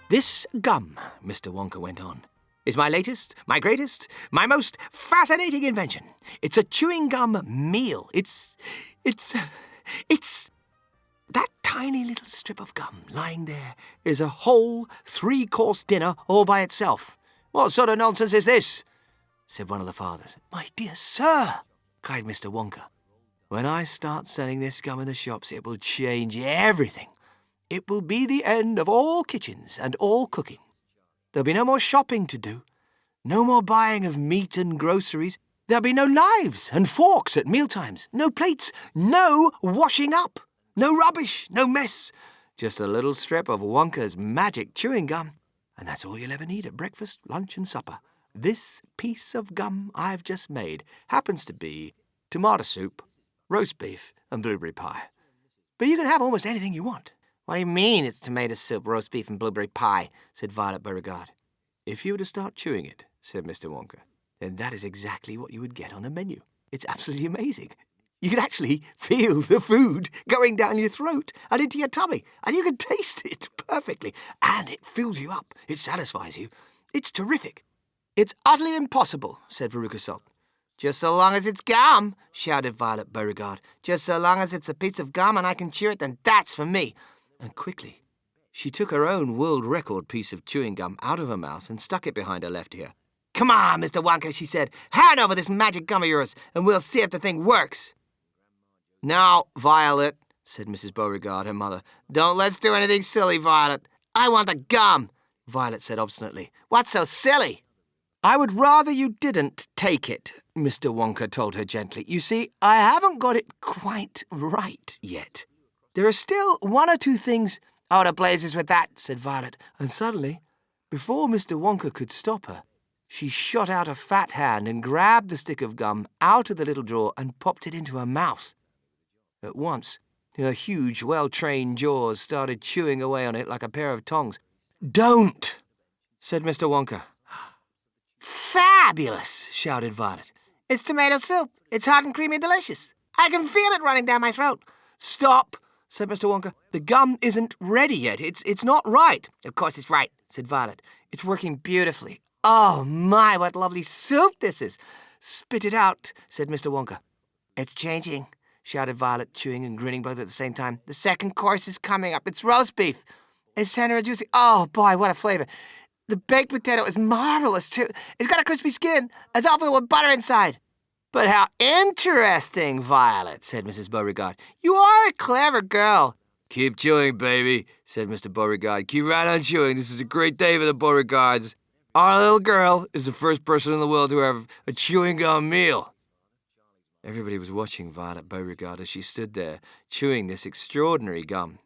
This gum, Mr. Wonka went on, is my latest, my greatest, my most fascinating invention. It's a chewing gum meal. It's that tiny little strip of gum lying there is a whole 3-course dinner all by itself. What sort of nonsense is this? Said one of the fathers. My dear sir, cried Mr. Wonka. When I start selling this gum in the shops, it will change everything. It will be the end of all kitchens and all cooking. There'll be no more shopping to do, no more buying of meat and groceries. There'll be no knives and forks at mealtimes, no plates, no washing up, no rubbish, no mess. Just a little strip of Wonka's magic chewing gum, and that's all you'll ever need at breakfast, lunch and supper. This piece of gum I've just made happens to be tomato soup, roast beef and blueberry pie. But you can have almost anything you want. What do you mean it's tomato soup, roast beef and blueberry pie? Said Violet Beauregard. If you were to start chewing it, said Mr. Wonka, then that is exactly what you would get on the menu. It's absolutely amazing. You can actually feel the food going down your throat and into your tummy, and you can taste it perfectly. And it fills you up. It satisfies you. It's terrific. It's utterly impossible, said Veruca Salt. Just so long as it's gum, shouted Violet Beauregard. Just so long as it's a piece of gum and I can chew it, then that's for me. And quickly, she took her own world record piece of chewing gum out of her mouth and stuck it behind her left ear. Come on, Mr. Wonka, she said. Hand over this magic gum of yours, and we'll see if the thing works. Now, Violet, said Mrs. Beauregard, her mother, don't let's do anything silly, Violet. I want the gum, Violet said obstinately. What's so silly? I would rather you didn't take it, Mr. Wonka told her gently. You see, I haven't got it quite right yet. There are still 1 or 2 things. Oh, to blazes with that, said Violet. And suddenly, before Mr. Wonka could stop her, she shot out a fat hand and grabbed the stick of gum out of the little drawer and popped it into her mouth. At once, her huge, well-trained jaws started chewing away on it like a pair of tongs. Don't, said Mr. Wonka. Fabulous, shouted Violet. It's tomato soup. It's hot and creamy and delicious. I can feel it running down my throat. Stop, said Mr. Wonka. The gum isn't ready yet. It's not right. Of course it's right, said Violet. It's working beautifully. Oh, my, what lovely soup this is. Spit it out, said Mr. Wonka. It's changing, shouted Violet, chewing and grinning both at the same time. The second course is coming up. It's roast beef. It's tender and juicy. Oh, boy, what a flavor. The baked potato is marvelous, too. It's got a crispy skin. It's all filled with butter inside. But how interesting, Violet, said Mrs. Beauregard. You are a clever girl. Keep chewing, baby, said Mr. Beauregard. Keep right on chewing. This is a great day for the Beauregards. Our little girl is the first person in the world to have a chewing gum meal. Everybody was watching Violet Beauregard as she stood there, chewing this extraordinary gum.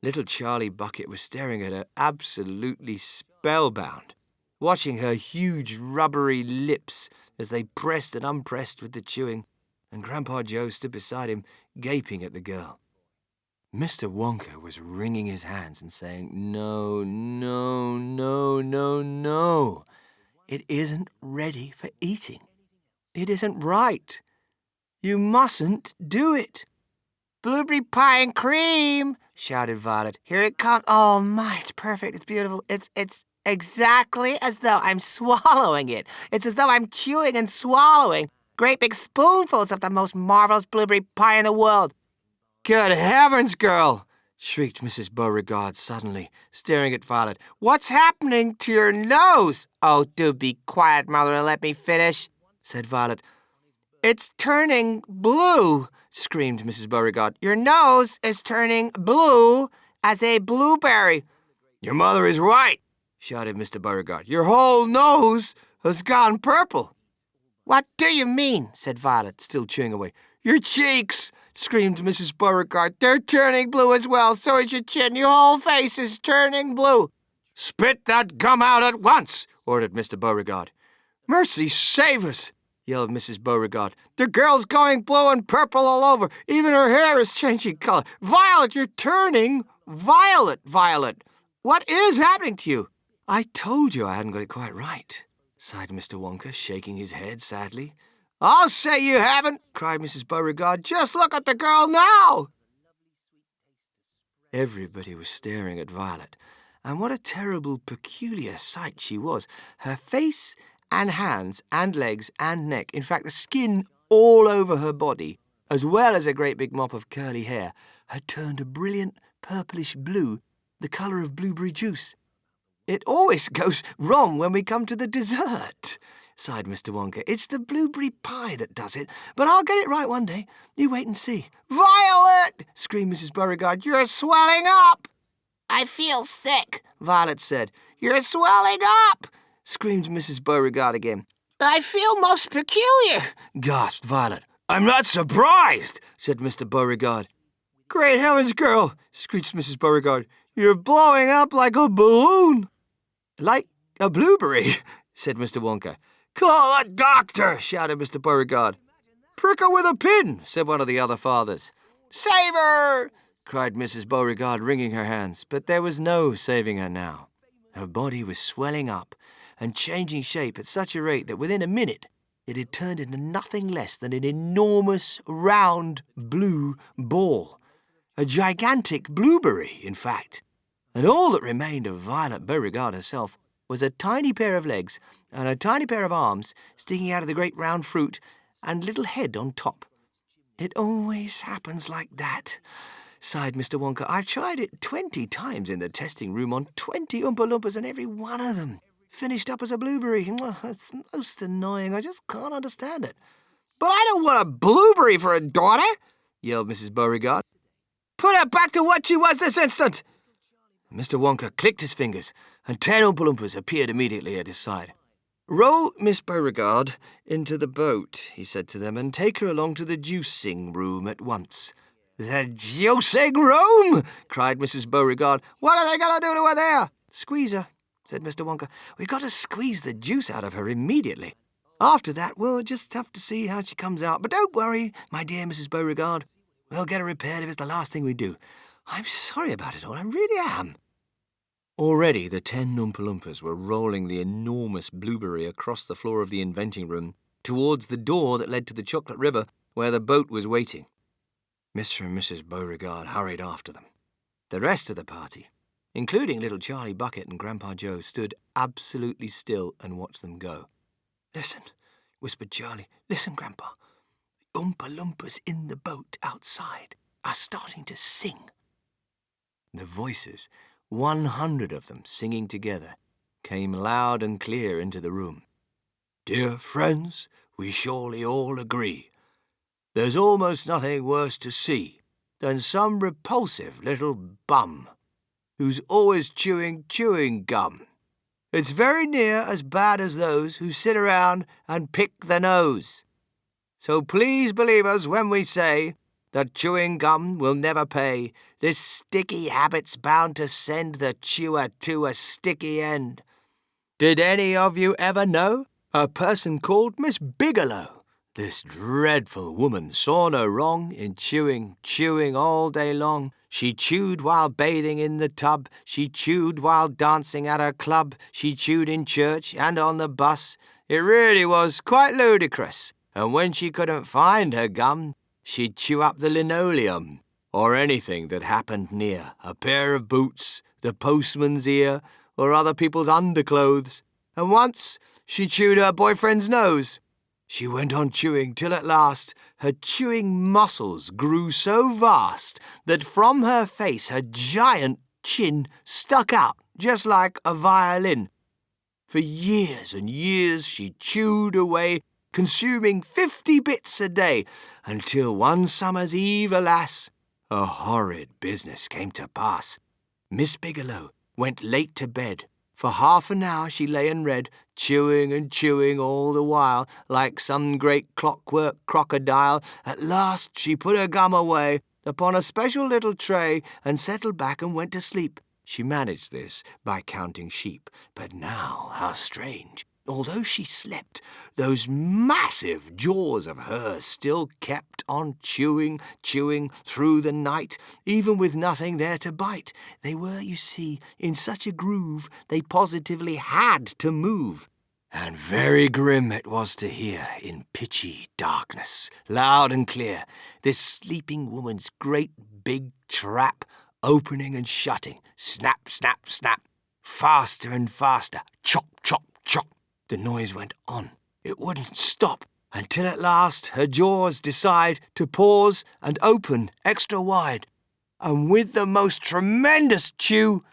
Little Charlie Bucket was staring at her absolutely spellbound, watching her huge rubbery lips as they pressed and unpressed with the chewing, and Grandpa Joe stood beside him, gaping at the girl. Mr. Wonka was wringing his hands and saying, No, no, no, no, no. It isn't ready for eating. It isn't right. You mustn't do it. Blueberry pie and cream, shouted Violet. Here it comes. Oh, my, it's perfect. It's beautiful. It's exactly as though I'm swallowing it. It's as though I'm chewing and swallowing great big spoonfuls of the most marvelous blueberry pie in the world. Good heavens, girl, shrieked Mrs. Beauregard suddenly, staring at Violet. What's happening to your nose? Oh, do be quiet, Mother, and let me finish, said Violet. It's turning blue, screamed Mrs. Beauregard. Your nose is turning blue as a blueberry. Your mother is right, shouted Mr. Beauregard. Your whole nose has gone purple. What do you mean? Said Violet, still chewing away. Your cheeks, screamed Mrs. Beauregard. They're turning blue as well. So is your chin. Your whole face is turning blue. Spit that gum out at once, ordered Mr. Beauregard. Mercy save us, yelled Mrs. Beauregard. The girl's going blue and purple all over. Even her hair is changing color. Violet, you're turning violet, Violet. What is happening to you? I told you I hadn't got it quite right, sighed Mr. Wonka, shaking his head sadly. I'll say you haven't, cried Mrs. Beauregard. Just look at the girl now. Everybody was staring at Violet, And what a terrible, peculiar sight she was. Her face and hands and legs and neck, in fact, the skin all over her body, as well as a great big mop of curly hair, had turned a brilliant purplish blue, the colour of blueberry juice. "It always goes wrong when we come to the dessert," sighed Mr. Wonka. "It's the blueberry pie that does it, but I'll get it right one day. You wait and see." "Violet!" screamed Mrs. Beauregard. "You're swelling up!" "I feel sick," Violet said. "You're swelling up!" screamed Mrs. Beauregard again. "I feel most peculiar," gasped Violet. "I'm not surprised," said Mr. Beauregard. "Great heavens, girl," screeched Mrs. Beauregard. "You're blowing up like a balloon." "Like a blueberry," said Mr. Wonka. "Call a doctor," shouted Mr. Beauregard. "Prick her with a pin," said one of the other fathers. "Save her!" cried Mrs. Beauregard, wringing her hands. But there was no saving her now. Her body was swelling up and changing shape at such a rate that within a minute it had turned into nothing less than an enormous, round, blue ball. A gigantic blueberry, in fact. And all that remained of Violet Beauregard herself was a tiny pair of legs and a tiny pair of arms sticking out of the great round fruit and little head on top. "It always happens like that," sighed Mr. Wonka. "I've tried it 20 times in the testing room on 20 Oompa Loompas, and every one of them finished up as a blueberry. It's most annoying. I just can't understand it." "But I don't want a blueberry for a daughter," yelled Mrs. Beauregard. "Put her back to what she was this instant." Mr. Wonka clicked his fingers, and 10 Oompa Loompas appeared immediately at his side. "Roll Miss Beauregard into the boat," he said to them, "and take her along to the juicing room at once." "The juicing room!" cried Mrs. Beauregard. "What are they going to do to her there?" "Squeeze her," said Mr. Wonka. "We've got to squeeze the juice out of her immediately. After that, we'll just have to see how she comes out. But don't worry, my dear Mrs. Beauregard. We'll get her repaired if it's the last thing we do. I'm sorry about it all, I really am." Already the 10 Oompa Loompas were rolling the enormous blueberry across the floor of the inventing room towards the door that led to the chocolate river where the boat was waiting. Mr. and Mrs. Beauregard hurried after them. The rest of the party, including little Charlie Bucket and Grandpa Joe, stood absolutely still and watched them go. "Listen," whispered Charlie. "Listen, Grandpa. The Oompa Loompas in the boat outside are starting to sing." The voices, 100 of them singing together, came loud and clear into the room. "Dear friends, we surely all agree. There's almost nothing worse to see than some repulsive little bum who's always chewing gum. It's very near as bad as those who sit around and pick the nose. So please believe us when we say that chewing gum will never pay. This sticky habit's bound to send the chewer to a sticky end. Did any of you ever know a person called Miss Bigelow? This dreadful woman saw no wrong in chewing all day long. She chewed while bathing in the tub. She chewed while dancing at her club. She chewed in church and on the bus. It really was quite ludicrous. And when she couldn't find her gum, she'd chew up the linoleum, or anything that happened near, a pair of boots, the postman's ear, or other people's underclothes. And once she chewed her boyfriend's nose. She went on chewing till at last her chewing muscles grew so vast that from her face her giant chin stuck out just like a violin. For years and years she chewed away, consuming 50 bits a day, until one summer's eve, alas, a horrid business came to pass. Miss Bigelow went late to bed. For half an hour she lay and read, chewing and chewing all the while, like some great clockwork crocodile. At last she put her gum away upon a special little tray and settled back and went to sleep. She managed this by counting sheep. But now, how strange! Although she slept, those massive jaws of hers still kept on chewing through the night, even with nothing there to bite. They were, you see, in such a groove they positively had to move. And very grim it was to hear, in pitchy darkness, loud and clear, this sleeping woman's great big trap opening and shutting, snap, snap, snap, Faster and faster. Chop, chop, chop. The noise went on. It wouldn't stop until at last her jaws decide to pause and open extra wide. And with the most tremendous chew,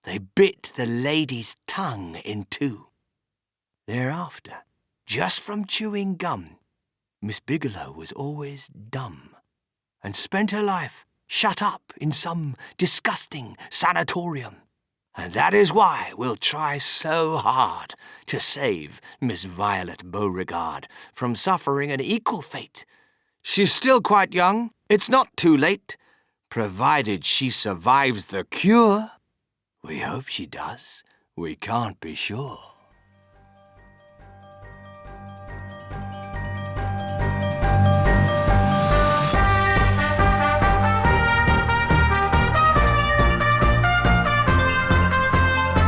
they bit the lady's tongue in two. Thereafter, just from chewing gum, Miss Bigelow was always dumb and spent her life shut up in some disgusting sanatorium. And that is why we'll try so hard to save Miss Violet Beauregard from suffering an equal fate. She's still quite young. It's not too late, provided she survives the cure. We hope she does. We can't be sure.